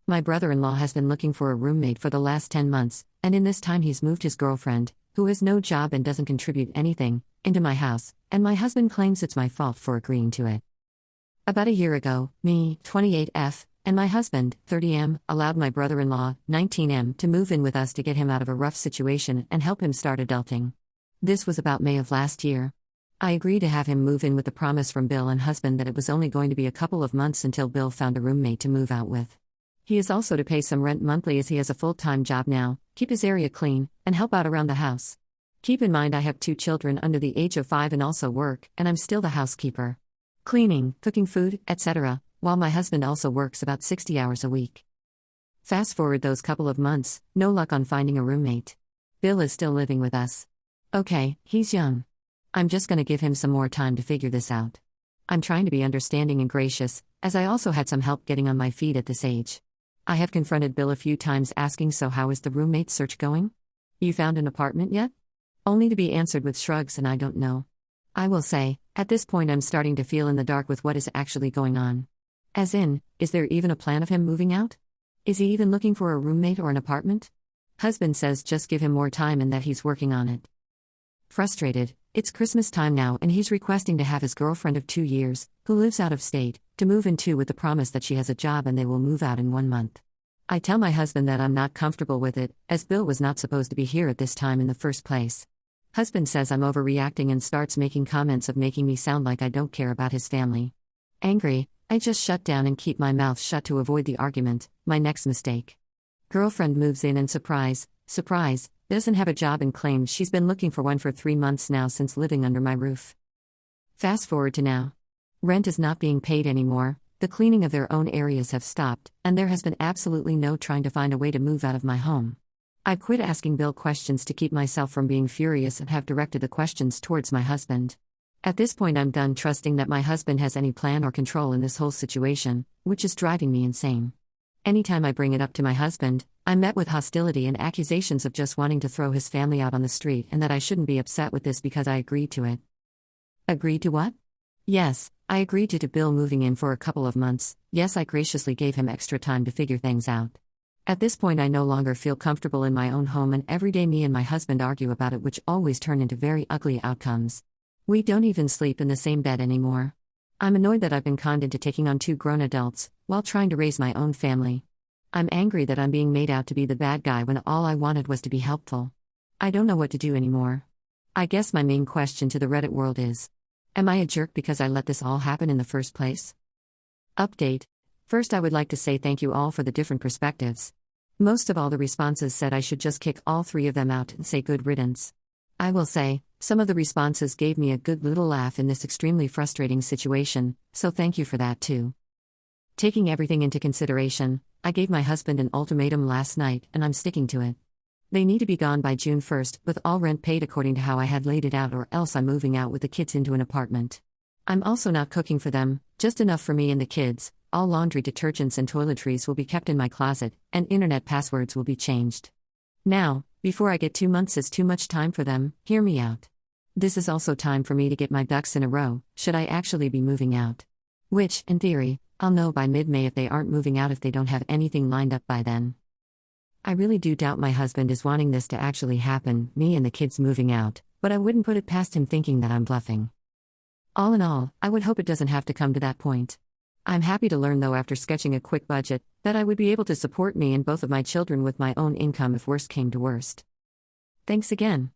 My brother-in-law has been looking for a roommate for the last 10 months, and in this time he's moved his girlfriend, who has no job and doesn't contribute anything, into my house, and my husband claims it's my fault for agreeing to it. About a year ago, me, 28F, and my husband, 30M, allowed my brother-in-law, 19M, to move in with us to get him out of a rough situation and help him start adulting. This was about May of last year. I agreed to have him move in with the promise from Bill and husband that it was only going to be a couple of months until Bill found a roommate to move out with. He is also to pay some rent monthly as he has a full-time job now, keep his area clean, and help out around the house. Keep in mind I have 2 children under the age of 5 and also work, and I'm still the housekeeper. Cleaning, cooking food, etc., while my husband also works about 60 hours a week. Fast forward those couple of months, no luck on finding a roommate. Bill is still living with us. Okay, he's young. I'm just gonna give him some more time to figure this out. I'm trying to be understanding and gracious, as I also had some help getting on my feet at this age. I have confronted Bill a few times asking, so how is the roommate search going? You found an apartment yet? Only to be answered with shrugs and I don't know. I will say, at this point I'm starting to feel in the dark with what is actually going on. As in, is there even a plan of him moving out? Is he even looking for a roommate or an apartment? Husband says just give him more time and that he's working on it. Frustrated, it's Christmas time now and he's requesting to have his girlfriend of 2 years, who lives out of state, to move in too with the promise that she has a job and they will move out in 1 month. I tell my husband that I'm not comfortable with it, as Bill was not supposed to be here at this time in the first place. Husband says I'm overreacting and starts making comments of making me sound like I don't care about his family. Angry, I just shut down and keep my mouth shut to avoid the argument, my next mistake. Girlfriend moves in and surprise, doesn't have a job and claims she's been looking for one for 3 months now since living under my roof. Fast forward to now. Rent is not being paid anymore, the cleaning of their own areas have stopped, and there has been absolutely no trying to find a way to move out of my home. I've quit asking Bill questions to keep myself from being furious and have directed the questions towards my husband. At this point I'm done trusting that my husband has any plan or control in this whole situation, which is driving me insane. Anytime I bring it up to my husband, I'm met with hostility and accusations of just wanting to throw his family out on the street and that I shouldn't be upset with this because I agreed to it. Agreed to what? Yes, I agreed to Bill moving in for a couple of months. Yes, I graciously gave him extra time to figure things out. At this point I no longer feel comfortable in my own home and every day me and my husband argue about it, which always turn into very ugly outcomes. We don't even sleep in the same bed anymore. I'm annoyed that I've been conned into taking on 2 grown adults, while trying to raise my own family. I'm angry that I'm being made out to be the bad guy when all I wanted was to be helpful. I don't know what to do anymore. I guess my main question to the Reddit world is, am I a jerk because I let this all happen in the first place? Update. First I would like to say thank you all for the different perspectives. Most of all the responses said I should just kick all 3 of them out and say good riddance. I will say, some of the responses gave me a good little laugh in this extremely frustrating situation, so thank you for that too. Taking everything into consideration, I gave my husband an ultimatum last night and I'm sticking to it. They need to be gone by June 1st, with all rent paid according to how I had laid it out, or else I'm moving out with the kids into an apartment. I'm also not cooking for them, just enough for me and the kids. All laundry detergents and toiletries will be kept in my closet, and internet passwords will be changed. Now, before I get 2 months is too much time for them, hear me out. This is also time for me to get my ducks in a row, should I actually be moving out. Which, in theory, I'll know by mid-May if they aren't moving out if they don't have anything lined up by then. I really do doubt my husband is wanting this to actually happen, me and the kids moving out, but I wouldn't put it past him thinking that I'm bluffing. All in all, I would hope it doesn't have to come to that point. I'm happy to learn though after sketching a quick budget, that I would be able to support me and both of my children with my own income if worst came to worst. Thanks again.